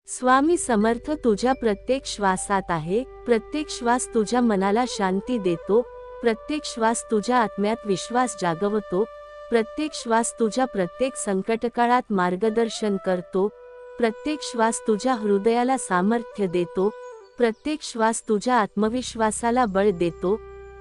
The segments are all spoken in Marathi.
स्वामी समर्थ तुझ्या प्रत्येक श्वासात आहे, प्रत्येक श्वास तुझ्या मनाला शांती देतो, प्रत्येक श्वास तुझ्या आत्म्यात विश्वास जागवतो, प्रत्येक श्वास तुझ्या प्रत्येक संकटकाळात मार्गदर्शन करतो, प्रत्येक श्वास तुझ्या हृदयाला सामर्थ्य देतो, प्रत्येक श्वास तुझ्या आत्मविश्वासाला बळ देतो,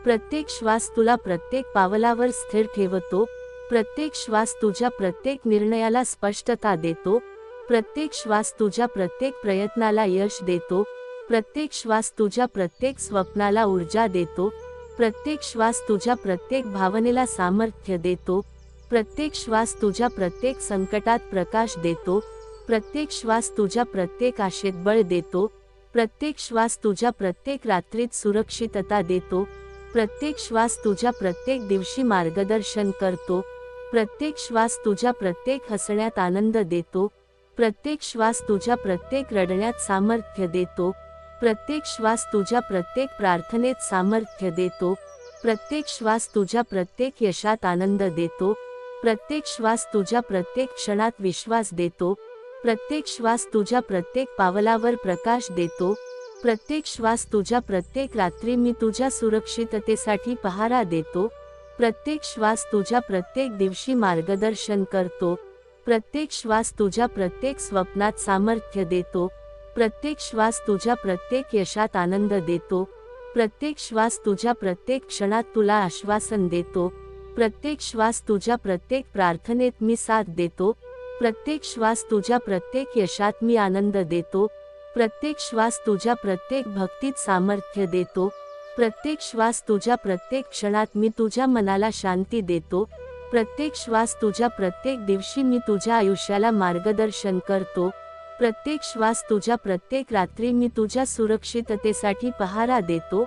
प्रत्येक श्वास तुला प्रत्येक पावलावर स्थिर ठेवतो, प्रत्येक श्वास तुझ्या प्रत्येक निर्णयाला स्पष्टता देतो, प्रत्येक श्वास तुझ्या प्रत्येक प्रयत्नाला यश देतो, प्रत्येक श्वास तुझ्या प्रत्येक स्वप्नाला ऊर्जा देतो, प्रत्येक श्वास तुझ्या प्रत्येक भावनेला सामर्थ्य देतो, प्रत्येक श्वास तुझ्या प्रत्येक संकटात प्रकाश देतो, प्रत्येक श्वास तुझ्या प्रत्येक आशेत बळ देतो, प्रत्येक श्वास तुझ्या प्रत्येक रात्रीत सुरक्षितता देतो, प्रत्येक श्वास तुझ्या प्रत्येक दिवशी मार्गदर्शन करतो, प्रत्येक श्वास तुझ्या प्रत्येक हसण्यात आनंद देतो, प्रत्येक श्वास तुझ्या प्रत्येक रडण्यात सामर्थ्य देतो, प्रत्येक श्वास तुझ्या प्रत्येक प्रार्थनेत सामर्थ्य देतो, प्रत्येक श्वास तुझ्या प्रत्येक यशात आनंद देतो, प्रत्येक श्वास तुझ्या प्रत्येक क्षणात विश्वास देतो, प्रत्येक श्वास तुझ्या प्रत्येक पावलावर प्रकाश देतो, प्रत्येक श्वास तुझ्या प्रत्येक रात्री मी तुझ्या सुरक्षिततेसाठी पहारा देतो, प्रत्येक श्वास तुझ्या प्रत्येक दिवशी मार्गदर्शन करतो, प्रत्येक श्वास तुझ्या प्रत्येक स्वप्नात सामर्थ्य देतो, प्रत्येक श्वास तुझ्या प्रत्येक यशात आनंद देतो, प्रत्येक श्वास तुझ्या प्रत्येक क्षणात तुला आश्वासन देतो, प्रत्येक श्वास तुझ्या प्रत्येक प्रार्थनेत मी साथ देतो, प्रत्येक श्वास तुझ्या प्रत्येक यशात मी आनंद देतो, प्रत्येक श्वास तुझ्या प्रत्येक भक्तीत सामर्थ्य देतो, प्रत्येक श्वास तुझ्या प्रत्येक क्षणात मी तुझ्या मनाला शांती देतो, प्रत्येक श्वास तुझ्या प्रत्येक दिवशी मी तुझ्या आयुष्याला मार्गदर्शन करतो, प्रत्येक श्वास तुझ्या प्रत्येक रात्री मी तुझ्या सुरक्षिततेसाठी पहारा देतो,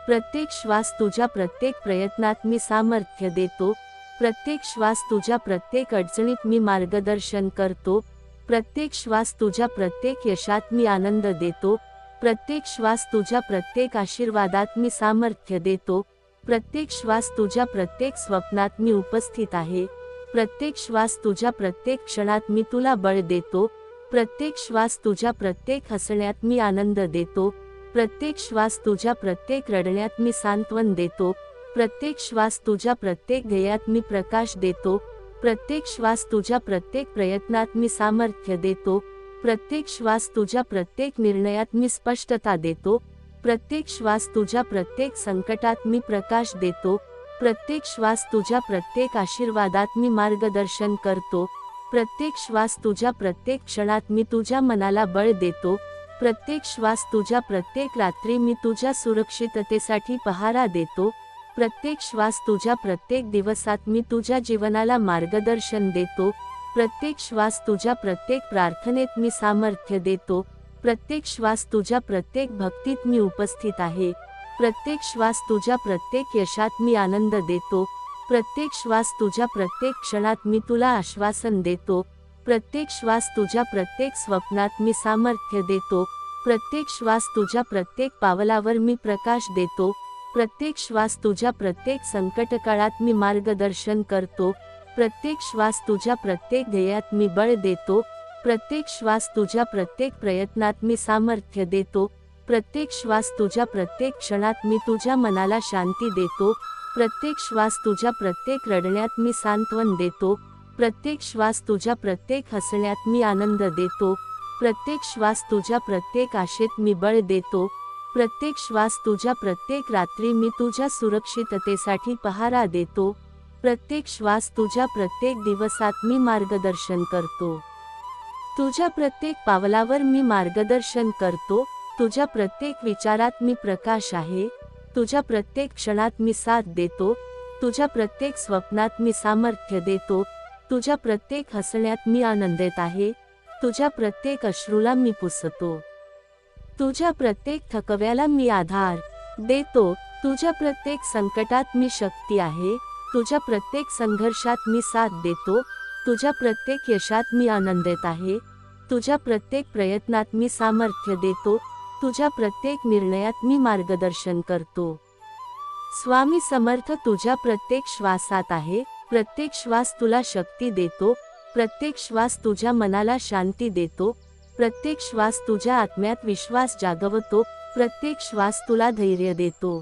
प्रत्येक श्वास तुझ्या प्रत्येक प्रयत्नात मी सामर्थ्य देतो, प्रत्येक श्वास तुझ्या प्रत्येक अडचणीत मी मार्गदर्शन करतो, प्रत्येक श्वास तुझ्या प्रत्येक यशात मी आनंद देतो, प्रत्येक श्वास तुझ्या प्रत्येक आशीर्वादात मी सामर्थ्य देतो, प्रत्येक श्वास तुझ्या प्रत्येक स्वप्नात मी उपस्थित आहे, प्रत्येक श्वास तुझ्या प्रत्येक क्षणात मी तुला बळ देतो, प्रत्येक श्वास तुझ्या प्रत्येक हसण्यात मी आनंद देतो, प्रत्येक श्वास तुझ्या प्रत्येक रडण्यात मी सांत्वन देतो, प्रत्येक श्वास तुझ्या प्रत्येक ध्येयात मी प्रकाश देतो, प्रत्येक श्वास तुझ्या प्रत्येक प्रयत्नात मी सामर्थ्य देतो, प्रत्येक श्वास तुझ्या प्रत्येक निर्णयात मी स्पष्टता देतो, प्रत्येक श्वास तुझ्या प्रत्येक संकटात मी प्रकाश देतो, प्रत्येक श्वास तुझ्या प्रत्येक आशीर्वादात मी मार्गदर्शन करतो, प्रत्येक श्वास तुझ्या प्रत्येक क्षणात मी तुझ्या मनाला बळ देतो, प्रत्येक श्वास तुझ्या प्रत्येक रात्री मी तुझ्या सुरक्षिततेसाठी पहारा देतो, प्रत्येक श्वास तुझ्या प्रत्येक दिवसात मी तुझ्या जीवनाला मार्गदर्शन देतो, प्रत्येक श्वास तुझ्या प्रत्येक प्रार्थनेत मी सामर्थ्य देतो, प्रत्येक श्वास तुझ्या प्रत्येक भक्तीत मी उपस्थित आहे, प्रत्येक श्वास तुझ्या प्रत्येक यशात मी आनंद देतो, प्रत्येक श्वास तुझ्या प्रत्येक क्षणात मी तुला आश्वासन देतो, प्रत्येक श्वास तुझ्या प्रत्येक स्वप्नात मी सामर्थ्य देतो, प्रत्येक श्वास तुझ्या प्रत्येक पावलावर मी प्रकाश देतो, प्रत्येक श्वास तुझ्या प्रत्येक संकटकाळात मी मार्गदर्शन करतो, प्रत्येक श्वास तुझ्या प्रत्येक ध्येयात मी बळ देतो, प्रत्येक श्वास तुझ्या प्रत्येक प्रयत्नात मी सामर्थ्य देतो, प्रत्येक श्वास तुझ्या प्रत्येक क्षणात मी तुझ्या मनाला शांती देतो, प्रत्येक श्वास तुझ्या प्रत्येक रडण्यात मी सांत्वन देतो, प्रत्येक श्वास तुझ्या प्रत्येक हसण्यात मी आनंद देतो, प्रत्येक श्वास तुझ्या प्रत्येक आशेत मी बळ देतो, प्रत्येक श्वास तुझ्या प्रत्येक रात्री मी तुझ्या सुरक्षिततेसाठी पहारा देतो, प्रत्येक श्वास तुझ्या प्रत्येक दिवसात मी मार्गदर्शन करतो, तुझ्या प्रत्येक पावलावर मी मार्गदर्शन करतो, तुझ्या प्रत्येक विचारात मी प्रकाश आहे, तुझ्या प्रत्येक क्षणात मी साथ देतो, तुझ्या प्रत्येक स्वप्नात मी सामर्थ्य देतो, तुझ्या प्रत्येक हसण्यात मी आनंदित आहे, तुझ्या प्रत्येक अश्रूला मी पुसतो, तुझ्या प्रत्येक थकव्याला मी आधार देतो, तुझ्या प्रत्येक संकटात मी शक्ती आहे, तुझ्या प्रत्येक संघर्षात मी साथ देतो, तुझ्या प्रत्येक यशात मी आनंदित आहे, तुझ्या प्रत्येक प्रयत्नात मी सामर्थ्य देतो, तुझ्या प्रत्येक निर्णयात मी मार्गदर्शन करतो। स्वामी समर्थ तुझ्या प्रत्येक श्वासात आहे, प्रत्येक श्वास तुला शक्ती देतो, प्रत्येक श्वास तुझ्या मनाला शांती देतो, प्रत्येक श्वास तुझ्या आत्म्यात विश्वास जागवतो, प्रत्येक श्वास तुला धैर्य देतो.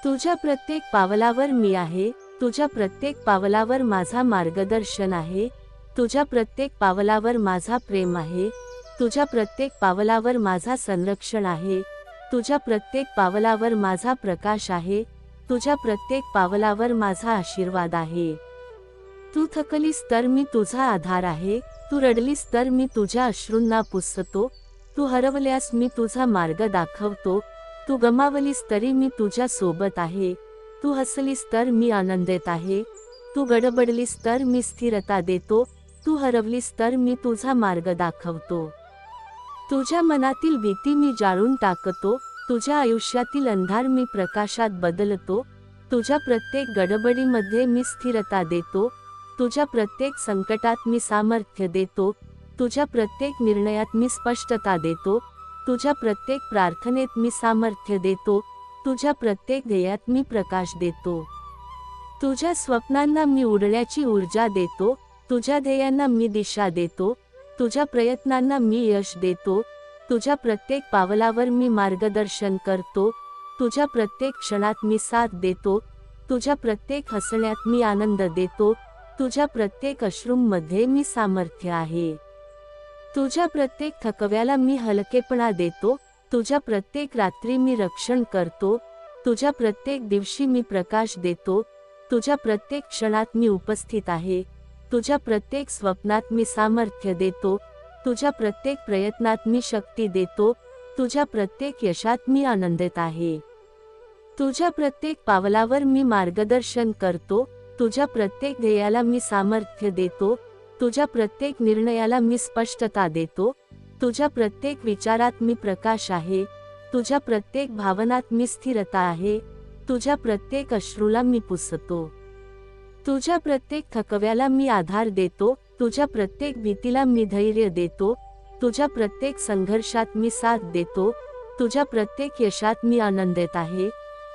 तुझ्या प्रत्येक पावलावर मी आहे, तुझ्या प्रत्येक पावलावर माझा मार्गदर्शन आहे, तुझ्या प्रत्येक पावलावर माझा प्रेम आहे, तुझ्या प्रत्येक पावलावर माझा संरक्षण आहे, तुझ्या प्रत्येक पावलावर माझा प्रकाश आहे, तुझ्या प्रत्येक पावलावर माझा आशीर्वाद आहे. तू थकलीस तर मी तुझा आधार आहे, तू रडलीस तर मी तुझ्या अश्रूंना पुसतो, तू हरवल्यास मी तुझा मार्ग दाखवतो, तू गमावलीस तरी मी तुझ्या सोबत आहे, तू हसलीस तर मी आनंदित आहे, तू गडबडलीस तर मी स्थिरता देतो, तू हरवलीस तर मी तुझा मार्ग दाखवतो. तुझ्या मनातील भीती मी जाळून टाकतो, तुझ्या आयुष्यातील अंधार मी प्रकाशात बदलतो, तुझ्या प्रत्येक गडबडीमध्ये मी स्थिरता देतो, तुझ्या प्रत्येक संकटात मी सामर्थ्य देतो, तुझ्या प्रत्येक निर्णयात मी स्पष्टता देतो, तुझ्या प्रत्येक प्रार्थनेत मी सामर्थ्य देतो, तुझ्या प्रत्येक ध्येयात मी प्रकाश देतो. तुझ्या स्वप्नांना मी उडण्याची ऊर्जा देतो, तुझ्या ध्येयांना मी दिशा देतो, तुझ्या प्रयत्नांना मी यश देतो, तुझ्या प्रत्येक पावलावर मी मार्गदर्शन करतो, तुझ्या प्रत्येक क्षणात मी साथ देतो, तुझ्या प्रत्येक हसण्यात मी आनंद देतो, तुझ्या प्रत्येक अश्रूंमध्ये मी सामर्थ्य आहे. तुझ्या प्रत्येक थकव्याला मी हलकेपणा देतो, तुझ्या प्रत्येक रात्री मी रक्षण करतो, तुझ्या प्रत्येक दिवशी मी प्रकाश देतो, तुझ्या प्रत्येक क्षणात मी उपस्थित आहे, तुझ्या प्रत्येक स्वप्नात मी सामर्थ्य देतो, तुझ्या प्रत्येक प्रयत्नात मी शक्ती देतो, तुझ्या प्रत्येक यशात मी आनंदित आहे. तुझ्या प्रत्येक पावलावर मी मार्गदर्शन करतो, तुझ्या प्रत्येक ध्येयाला मी सामर्थ्य देतो, तुझ्या प्रत्येक निर्णयाला मी स्पष्टता देतो, तुझ्या प्रत्येक विचारात मी प्रकाश आहे, तुझ्या प्रत्येक भावनात मी स्थिरता आहे, तुझ्या प्रत्येक अश्रूला मी पुसतो. तुझ्या प्रत्येक थकव्याला मी आधार देतो, तुझ्या प्रत्येक भीतीला मी धैर्य देतो, तुझ्या प्रत्येक संघर्षात मी साथ देतो, तुझ्या प्रत्येक यशात मी आनंदित आहे,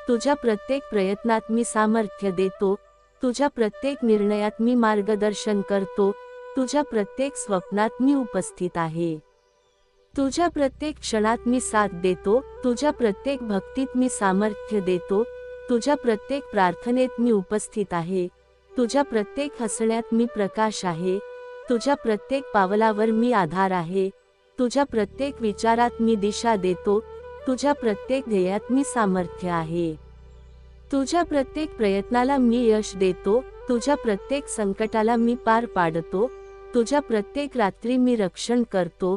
तुझ्या प्रत्येक प्रयत्नात मी सामर्थ्य देतो, तुझ्या प्रत्येक निर्णयात मी मार्गदर्शन करतो, तुझ्या प्रत्येक स्वप्नात मी उपस्थित आहे. तुझ्या प्रत्येक क्षणात मी साथ देतो, तुझ्या प्रत्येक भक्तीत मी सामर्थ्य देतो, तुझ्या प्रत्येक प्रार्थनेत मी उपस्थित आहे, तुझ्या प्रत्येक हसण्यात मी प्रकाश आहे, तुझ्या प्रत्येक पावलावर मी आधार आहे, तुझ्या प्रत्येक विचारात मी दिशा देतो, तुझ्या प्रत्येक ध्येयात मी सामर्थ्य आहे. तुझ्या प्रत्येक प्रयत्नाला मी यश देतो, तुझ्या प्रत्येक संकटाला मी पार पाडतो, तुझ्या प्रत्येक रात्री मी रक्षण करतो,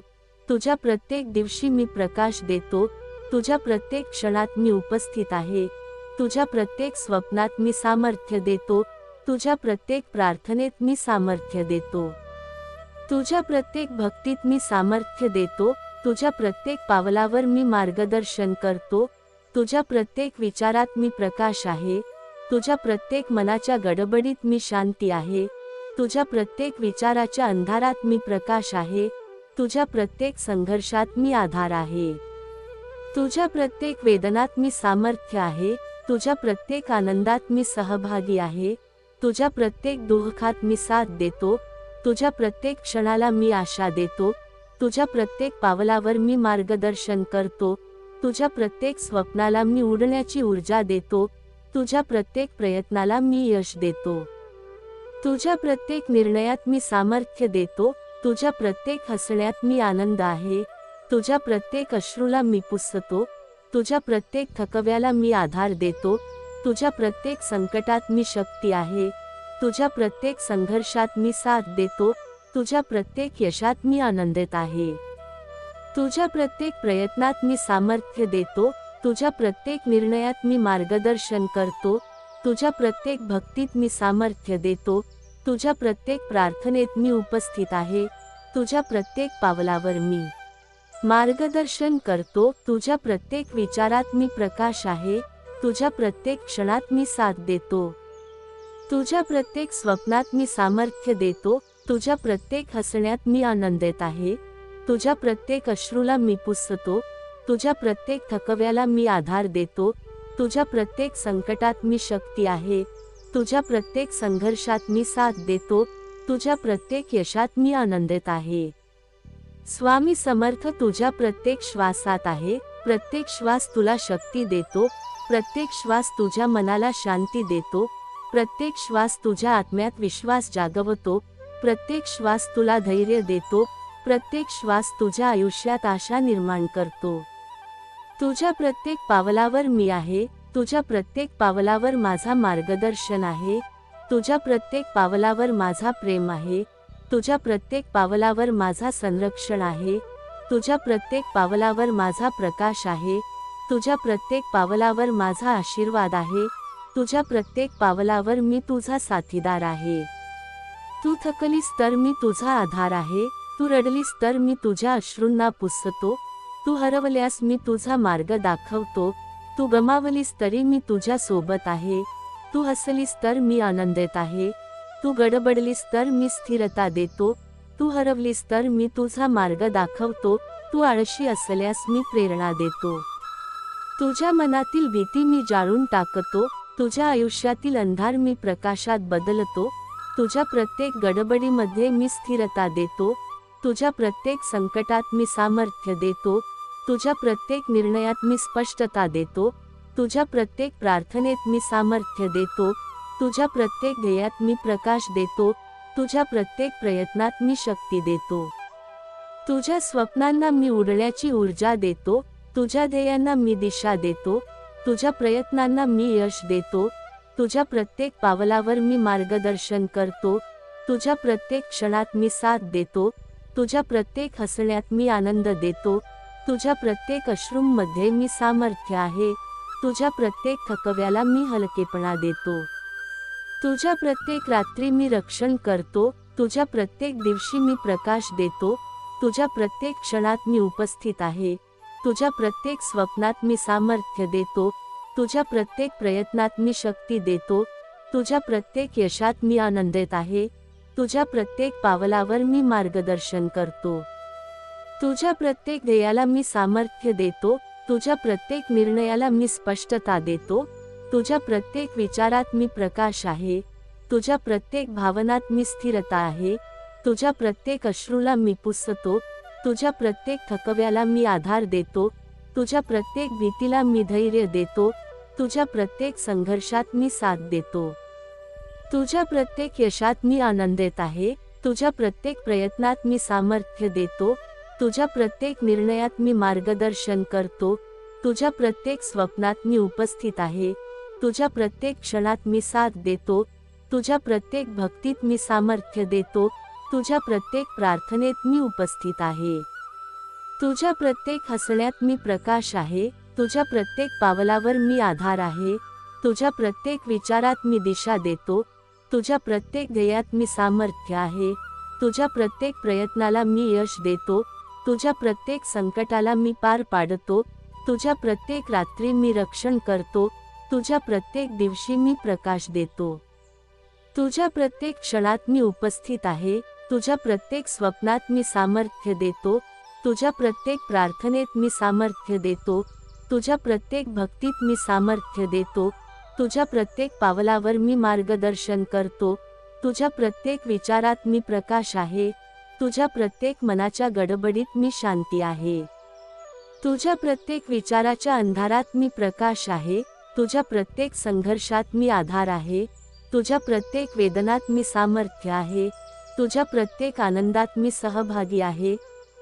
तुझ्या प्रत्येक दिवशी मी प्रकाश देतो, तुझ्या प्रत्येक क्षणात मी उपस्थित आहे, तुझ्या प्रत्येक स्वप्नात मी सामर्थ्य देतो, तुझ्या प्रत्येक प्रार्थनेत मी सामर्थ्य देतो, तुझ्या प्रत्येक भक्तीत मी सामर्थ्य देतो, तुझ्या प्रत्येक पावलावर मी मार्गदर्शन करतो, तुझ्या प्रत्येक विचारात मी प्रकाश आहे, तुझ्या प्रत्येक मनाच्या गडबडीत मी शांती आहे, तुझ्या प्रत्येक विचाराच्या अंधारात मी प्रकाश आहे, तुझ्या प्रत्येक संघर्षात मी आधार आहे. तुझ्या प्रत्येक वेदनात मी सामर्थ्य आहे, तुझ्या प्रत्येक आनंदात मी सहभागी आहे, तुझ्या प्रत्येक दुःखात मी साथ देतो, तुझ्या प्रत्येक क्षणाला मी आशा देतो, तुझ्या प्रत्येक पावलावर मी मार्गदर्शन करतो, तुझ्या प्रत्येक स्वप्नाला मी उडण्याची ऊर्जा देतो, तुझ्या प्रत्येक प्रयत्नाला मी यश देतो, तुझ्या प्रत्येक निर्णयात मी सामर्थ्य देतो, तुझ्या प्रत्येक हसण्यात मी आनंद आहे, तुझ्या प्रत्येक अश्रूला मी पुसतो, तुझ्या प्रत्येक थकव्याला मी आधार देतो, तुझ्या प्रत्येक संकटात मी शक्ती आहे, तुझ्या प्रत्येक संघर्षात मी साथ देतो, तुझ्या प्रत्येक यशात मी आनंदित आहे. तुझ्या प्रत्येक प्रयत्नात मी सामर्थ्य देतो, तुझ्या प्रत्येक निर्णयात मी मार्गदर्शन करतो, तुझ्या प्रत्येक भक्तीत मी सामर्थ्य देतो, तुझ्या प्रत्येक प्रार्थनेत मी उपस्थित आहे, तुझ्या प्रत्येक पावलावर मी मार्गदर्शन करतो, तुझ्या प्रत्येक विचारात मी प्रकाश आहे, तुझ्या प्रत्येक क्षणात मी साथ देतो, तुझ्या प्रत्येक स्वप्नात मी सामर्थ्य देतो, तुझ्या प्रत्येक हसण्यात मी आनंदित आहे, तुझ्या प्रत्येक अश्रूला मी पुसतो, तुझ्या प्रत्येक थकव्याला मी आधार देतो, तुझ्या प्रत्येक संकटात मी शक्ती आहे, तुझ्या प्रत्येक संघर्षात मी साथ देतो, तुझ्या प्रत्येक यशात मी आनंदित आहे. स्वामी समर्थ तुझ्या प्रत्येक श्वासात आहे, प्रत्येक श्वास तुला शक्ती देतो, प्रत्येक श्वास तुझ्या मनाला शांती देतो, प्रत्येक श्वास तुझ्या आत्म्यात विश्वास जागवतो, प्रत्येक श्वास तुला धैर्य देतो, प्रत्येक श्वास तुझ्या आयुष्यात आशा निर्माण करतो. तुझ्या प्रत्येक पावलावर मी आहे, तुझ्या प्रत्येक पावलावर माझा मार्गदर्शन आहे, तुझ्या प्रत्येक पावलावर माझा प्रेम आहे, तुझ्या प्रत्येक पावलावर माझा संरक्षण आहे, तुझ्या प्रत्येक पावलावर माझा प्रकाश आहे, तुझ्या प्रत्येक पावलावर माझा आशीर्वाद आहे, तुझ्या प्रत्येक पावलावर मी तुझा साथीदार आहे. तू थकलीस तर मी तुझा आधार आहे, तू रडलीस तर मी तुझ्या अश्रूंना पुसतो, तू हरवल्यास मी तुझा मार्ग दाखवतो, तू गमावलीस तरी मी तुझ्या सोबत आहे, तू हसलीस तर मी आनंदित आहे, तू गडबडलीस तर मी स्थिरता देतो, तू हरवलीस तर मी तुझा मार्ग दाखवतो, तू आळशी असल्यास मी प्रेरणा देतो. तुझ्या मनातील भीती मी जाळून टाकतो, तुझ्या आयुष्यातील अंधार मी प्रकाशात बदलतो, तुझ्या प्रत्येक गडबडीमध्ये मी स्थिरता देतो, तुझ्या प्रत्येक संकटात मी सामर्थ्य देतो, तुझ्या प्रत्येक निर्णयात मी स्पष्टता देतो, तुझ्या प्रत्येक प्रार्थनेत मी सामर्थ्य देतो, तुझ्या प्रत्येक ध्येयात मी प्रकाश देतो, तुझ्या प्रत्येक प्रयत्नात मी शक्ती देतो. तुझ्या स्वप्नांना मी उडण्याची ऊर्जा देतो, तुझ्या ध्येयांना मी दिशा देतो, तुझ्या प्रयत्नांना मी यश देतो, तुझ्या प्रत्येक पावलावर मी मार्गदर्शन करतो, तुझ्या प्रत्येक क्षणात मी साथ देतो, तुझ्या प्रत्येक हसण्यात मी आनंद देतो, तुझ्या प्रत्येक अश्रूंमध्ये मी सामर्थ्य आहे, तुझ्या प्रत्येक थकव्याला मी हलकेपणा देतो. तुझ्या प्रत्येक रात्री मी रक्षण करतो, तुझ्या प्रत्येक दिवशी मी प्रकाश देतो, तुझ्या प्रत्येक क्षणात मी उपस्थित आहे, तुझ्या प्रत्येक स्वप्नात मी सामर्थ्य देतो, तुझ्या प्रत्येक प्रयत्नात मी शक्ती देतो, तुझ्या प्रत्येक यशात मी आनंदित आहे, तुझ्या प्रत्येक पावलावर मी मार्गदर्शन करतो. तुझ्या प्रत्येक ध्येयाला मी सामर्थ्य देतो, तुझ्या प्रत्येक निर्णयाला मी स्पष्टता देतो, तुझ्या प्रत्येक विचारात मी प्रकाश आहे, तुझ्या प्रत्येक भावनात मी स्थिरता आहे, तुझ्या प्रत्येक अश्रूला मी पुसतो, तुझ्या प्रत्येक थकव्याला मी आधार देतो, तुझ्या प्रत्येक भीतीला मी धैर्य देतो, तुझ्या प्रत्येक संघर्षात मी साथ देतो. तुझ्या प्रत्येक यशात मी आनंदित आहे, तुझ्या प्रत्येक प्रयत्नात मी सामर्थ्य देतो, तुझ्या प्रत्येक निर्णयात मी मार्गदर्शन करतो, तुझ्या प्रत्येक स्वप्नात मी उपस्थित आहे, तुझ्या प्रत्येक क्षणात मी साथ देतो, तुझ्या प्रत्येक भक्तीत मी सामर्थ्य देतो, तुझ्या प्रत्येक प्रार्थनेत मी उपस्थित आहे. तुझ्या प्रत्येक हसण्यात मी प्रकाश आहे, तुझ्या प्रत्येक पावलावर मी आधार आहे, तुझ्या प्रत्येक विचारात मी दिशा देतो, तुझ्या प्रत्येक ध्येयात मी सामर्थ्य आहे, तुझ्या प्रत्येक प्रयत्नाला मी यश देतो, तुझ्या प्रत्येक संकटाला मी पार पाडतो, तुझ्या प्रत्येक रात्री मी रक्षण करतो, तुझ्या प्रत्येक दिवशी मी प्रकाश देतो. तुझ्या प्रत्येक क्षणात मी उपस्थित आहे, तुझ्या प्रत्येक स्वप्नात मी सामर्थ्य देतो, तुझ्या प्रत्येक प्रार्थनेत मी सामर्थ्य देतो, तुझ्या प्रत्येक भक्तीत मी सामर्थ्य देतो, तुझ्या प्रत्येक पावलावर मी मार्गदर्शन करतो, तुझ्या प्रत्येक विचारात मी प्रकाश आहे, तुझ्या प्रत्येक मनाच्या गडबडीत मी शांती आहे. तुझ्या प्रत्येक विचाराच्या अंधारात मी प्रकाश आहे, तुझ्या प्रत्येक संघर्षात मी आधार आहे, तुझ्या प्रत्येक वेदनात मी सामर्थ्य आहे, तुझ्या प्रत्येक आनंदात मी सहभागी आहे,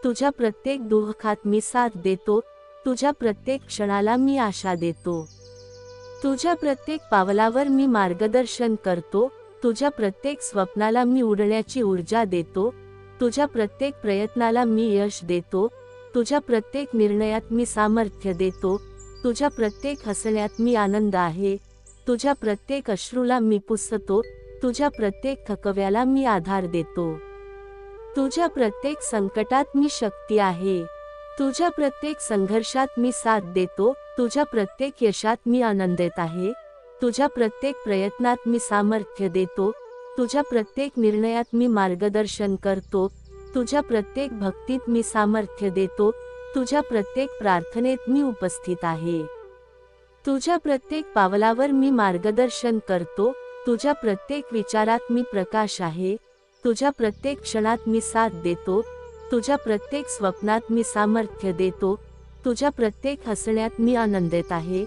तुझ्या प्रत्येक दुःखात मी साथ देतो, तुझ्या प्रत्येक क्षणाला मी आशा देतो. तुझ्या प्रत्येक पावलावर मी मार्गदर्शन करतो, तुझ्या प्रत्येक स्वप्नाला मी उडण्याची ऊर्जा देतो, तुझ्या प्रत्येक प्रयत्नाला मी यश देतो, तुझ्या प्रत्येक निर्णयात मी सामर्थ्य देतो, तुझ्या प्रत्येक हसण्यात मी आनंद आहे, तुझ्या प्रत्येक अश्रूला मी पुसतो, तुझ्या प्रत्येक थकव्याला मी आधार देतो. तुझ्या प्रत्येक संकटात मी शक्ती आहे, तुझ्या प्रत्येक संघर्षात मी साथ देतो, तुझ्या प्रत्येक यशात मी आनंदित आहे, तुझ्या प्रत्येक प्रयत्नात मी सामर्थ्य देतो, तुझ्या प्रत्येक निर्णयात मी मार्गदर्शन करतो, तुझ्या प्रत्येक भक्तीत मी सामर्थ्य देतो, तुझ्या प्रत्येक प्रार्थनेत मी उपस्थित आहे. तुझ्या प्रत्येक पावलावर मी मार्गदर्शन करतो, तुझ्या प्रत्येक विचारात मी प्रकाश आहे, तुझ्या प्रत्येक क्षणात मी साथ देतो, तुझ्या प्रत्येक स्वप्नात मी सामर्थ्य देतो, तुझ्या प्रत्येक हसण्यात मी आनंदित आहे,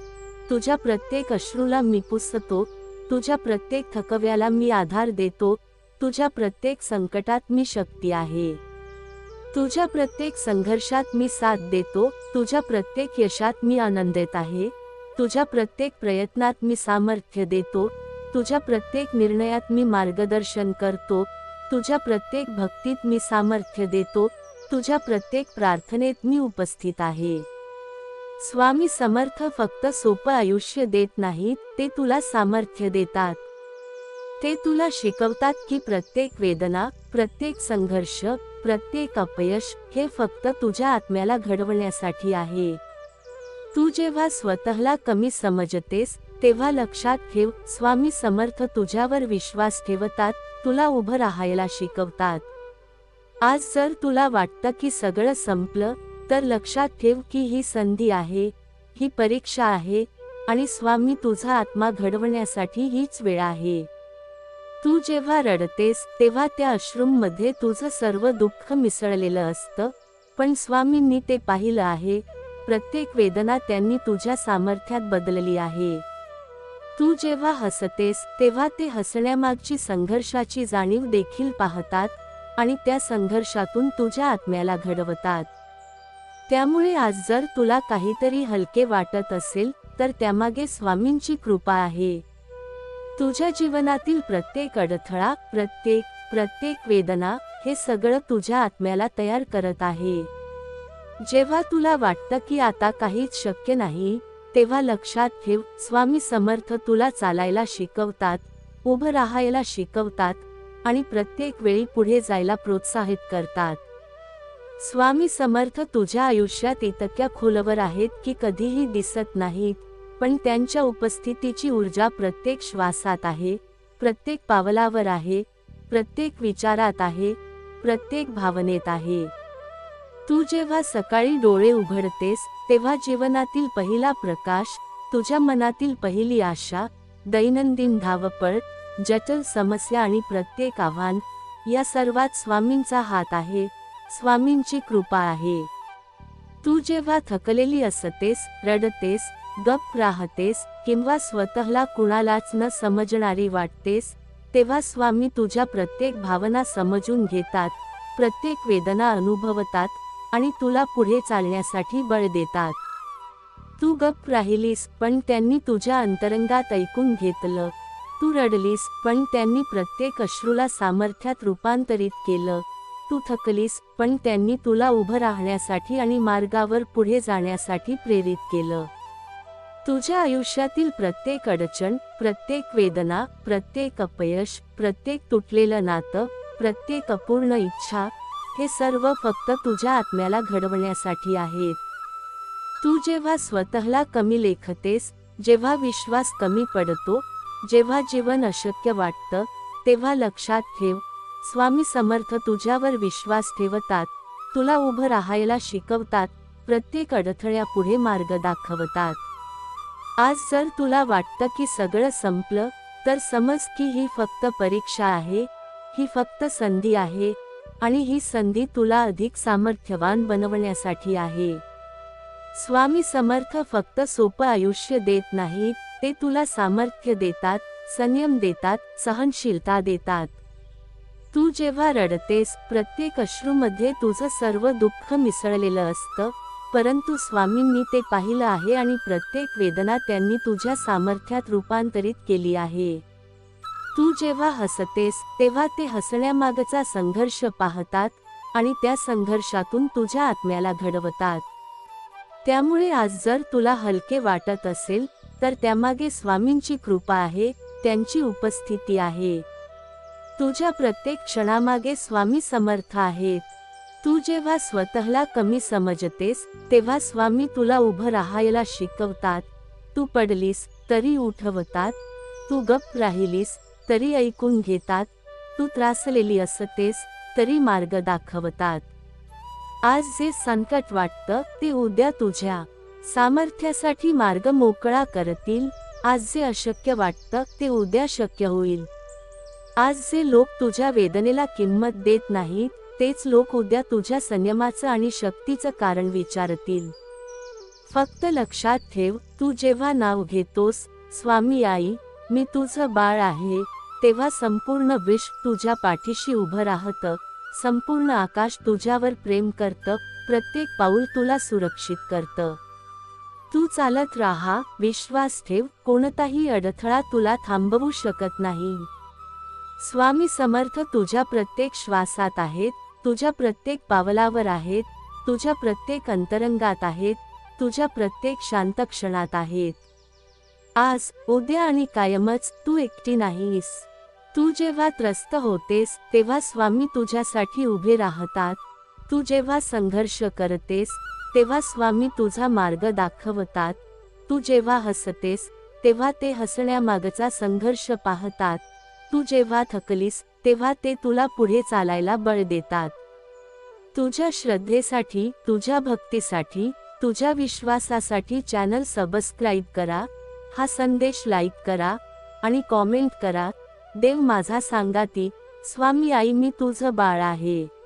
तुझ्या प्रत्येक अश्रूला मी पुसतो, तुझ्या प्रत्येक थकव्याला मी आधार देतो, तुझ्या प्रत्येक संकटात मी शक्ती आहे, तुझ्या प्रत्येक संघर्षात मी साथ देतो, तुझ्या प्रत्येक यशात मी आनंदित आहे, तुझ्या प्रत्येक प्रयत्नात मी सामर्थ्य देतो, तुझ्या प्रत्येक निर्णयात मी मार्गदर्शन करतो, तुझ्या प्रत्येक भक्तीत मी सामर्थ्य देतो, तुझ्या प्रत्येक प्रार्थनेत मी उपस्थित आहे. स्वामी समर्थ फक्त सोपं आयुष्य देत नाहीत, ते तुला सामर्थ्य देतात. ते तुला शिकवतात की प्रत्येक वेदना, प्रत्येक संघर्ष, प्रत्येक अपयश हे फक्त तुझ्या आत्म्याला घडवण्यासाठी आहे. तू जेव्हा स्वतःला कमी समजतेस, तेव्हा लक्षात ठेव, स्वामी समर्थ तुझ्यावर विश्वास ठेवतात, तुला उभं राहायला शिकवतात. आज जर तुला वाटतं की सगळं संपलं, तर लक्षात ठेव की ही संधी आहे, ही परीक्षा आहे, आणि स्वामी तुझा आत्मा घडवण्यासाठी हीच वेळ आहे. तू जेव्हा रडतेस, तेव्हा त्या अश्रूंमध्ये तुझं सर्व दुःख मिसळलेलं असतं, पण स्वामींनी ते पाहिलं आहे. प्रत्येक वेदना त्यांनी तुझ्या सामर्थ्यात बदलली आहे. तू जेव्हा हसतेस, तेव्हा ते हसण्यामागची संघर्षाची जाणीव देखील पाहतात, आणि त्या संघर्षातून तुझ्या आत्म्याला घडवतात. त्यामुळे आज जर तुला काहीतरी हलके वाटत असेल, तर त्यामागे स्वामींची कृपा आहे. तुझ्या जीवनातील प्रत्येक अडथळा, प्रत्येक वेदना, हे सगळं तुझ्या आत्म्याला तयार करत आहे. जेव्हा तुला वाटतं की आता काहीच शक्य नाही, तेव्हा लक्षात ठेव, स्वामी समर्थ तुला चालायला शिकवतात, उभं राहायला शिकवतात, आणि प्रत्येक वेळी पुढे जायला प्रोत्साहित करतात. स्वामी समर्थ तुझ्या आयुष्यात इतक्या खोलवर आहेत की कधीही दिसत नाहीत, पण त्यांच्या उपस्थितीची ऊर्जा प्रत्येक श्वासात आहे, प्रत्येक पावलावर आहे, प्रत्येक विचारात आहे, प्रत्येक भावनेत आहे. तू जेव्हा सकाळी डोळे उघडतेस, तेव्हा जीवनातील पहिला प्रकाश, तुझ्या मनातील पहिली आशा, दैनंदिन धावपळ, जटिल समस्या आणि प्रत्येक आव्हान, या सर्वात स्वामींचा हात आहे, स्वामींची कृपा आहे. तू जेव्हा थकलेली असतेस, रडतेस, गप्प राहतेस, किंवा स्वतःला कुणालाच न समजणारी वाटतेस, तेव्हा स्वामी तुझ्या प्रत्येक भावना समजून घेतात, प्रत्येक वेदना अनुभवतात, आणि तुला पुढे चालण्यासाठी बळ देतात. तू गप्प राहिलीस, पण त्यांनी तुझ्या अंतरंगात ऐकून घेतलं. तू रडलीस, पण त्यांनी प्रत्येक अश्रूला सामर्थ्यात रूपांतरित केलं. तू थकलीस, पण त्यांनी तुला उभं राहण्यासाठी आणि मार्गावर पुढे जाण्यासाठी प्रेरित केलं. तुझ्या आयुष्यातील प्रत्येक अडचण, प्रत्येक वेदना, प्रत्येक अपयश, प्रत्येक तुटलेलं नातं, प्रत्येक अपूर्ण इच्छा, हे सर्व फक्त तुझ्या आत्म्याला घडवण्यासाठी आहेत. तू जेव्हा स्वतःला कमी लेखतेस, जेव्हा विश्वास कमी पडतो, जेव्हा जीवन अशक्य वाटतं, तेव्हा लक्षात ठेव, स्वामी समर्थ तुझ्यावर विश्वास ठेवतात, तुला उभं राहायला शिकवतात, प्रत्येक अडथळ्यापुढे मार्ग दाखवतात. आज जर तुला वाटतं की सगळं संपलं, तर समज की ही फक्त परीक्षा आहे, ही फक्त संधी आहे, आणि ही संधी तुला अधिक सामर्थ्यवान बनवण्यासाठी आहे. स्वामी समर्थ फक्त सोपं आयुष्य देत नाहीत, ते तुला सामर्थ्य देतात, संयम देतात, सहनशीलता देतात. तू जेव्हा रडतेस, प्रत्येक अश्रूमध्ये तुझं सर्व दुःख मिसळलेलं असतं, परंतु स्वामींनी ते पाहिलं आहे आणि प्रत्येक वेदना त्यांनी तुझ्या सामर्थ्यात रूपांतरित केली आहे. तू जेव्हा हसतेस, तेव्हा ते हसण्यामागचा संघर्ष पाहतात, आणि त्या संघर्षातून तुझ्या आत्म्याला घडवतात. त्यामुळे आज जर तुला हलके वाटत असेल, तर त्यामागे स्वामींची कृपा आहे, त्यांची उपस्थिती आहे. तुझ्या प्रत्येक क्षणामागे स्वामी समर्थ आहेत. तू जेव्हा स्वतःला कमी समजतेस, तेव्हा स्वामी तुला उभं राहायला शिकवतात. तू पडलीस, तरी उठवतात. तू गप्प राहिलीस, तरी ऐकून घेतात. तू त्रासलेली असतेस, तरी मार्ग दाखवतात. आज जे संकट वाटतं, ते उद्या तुझ्या सामर्थ्यासाठी मार्ग मोकळा करतील. आज जे अशक्य वाटतं, ते उद्या शक्य होईल. आज जे लोक तुझ्या वेदनेला किंमत देत नाहीत, तेच लोक उद्या तुझ्या संयमाचं आणि शक्तीचं कारण विचारतील. फक्त लक्षात ठेव, तू जेव्हा नाव घेतोस, स्वामी आई, मी तुझं बाळ आहे, तेव्हा संपूर्ण विश्व तुझ्या पाठीशी उभं राहतं, संपूर्ण आकाश तुझ्यावर प्रेम करतं, प्रत्येक पाऊल तुला सुरक्षित करतं. तू चालत राहा, विश्वास ठेव, कोणताही अडथळा तुला थांबवू शकत नाही. स्वामी समर्थ तुझ्या प्रत्येक श्वासात आहेत, तुझ्या प्रत्येक पावलावर आहेत, तुझ्या प्रत्येक अंतरंगात आहेत, तुझ्या प्रत्येक शांत क्षणात आहेत. आज, उद्या आणि कायमच तू एकटी नाहीस. तू जेव्हा त्रस्त होतेस, तेव्हा स्वामी तुझ्यासाठी उभे राहतात. तू जेव्हा संघर्ष करतेस, तेव्हा स्वामी तुझा मार्ग दाखवतात. तू जेव्हा हसतेस, तेव्हा ते हसण्यामागचा संघर्ष पाहतात. तू जेव्हा थकलीस, तेव्हा ते तुला पुढे चालायला बळ देतात. तुझ्या श्रद्धेसाठी, तुझ्या भक्तीसाठी, तुझ्या विश्वासासाठी चॅनल सबस्क्राईब करा, हा संदेश लाईक करा आणि कॉमेंट करा. देव माझा सांगाती, स्वामी आई मी तुझं बाळ आहे.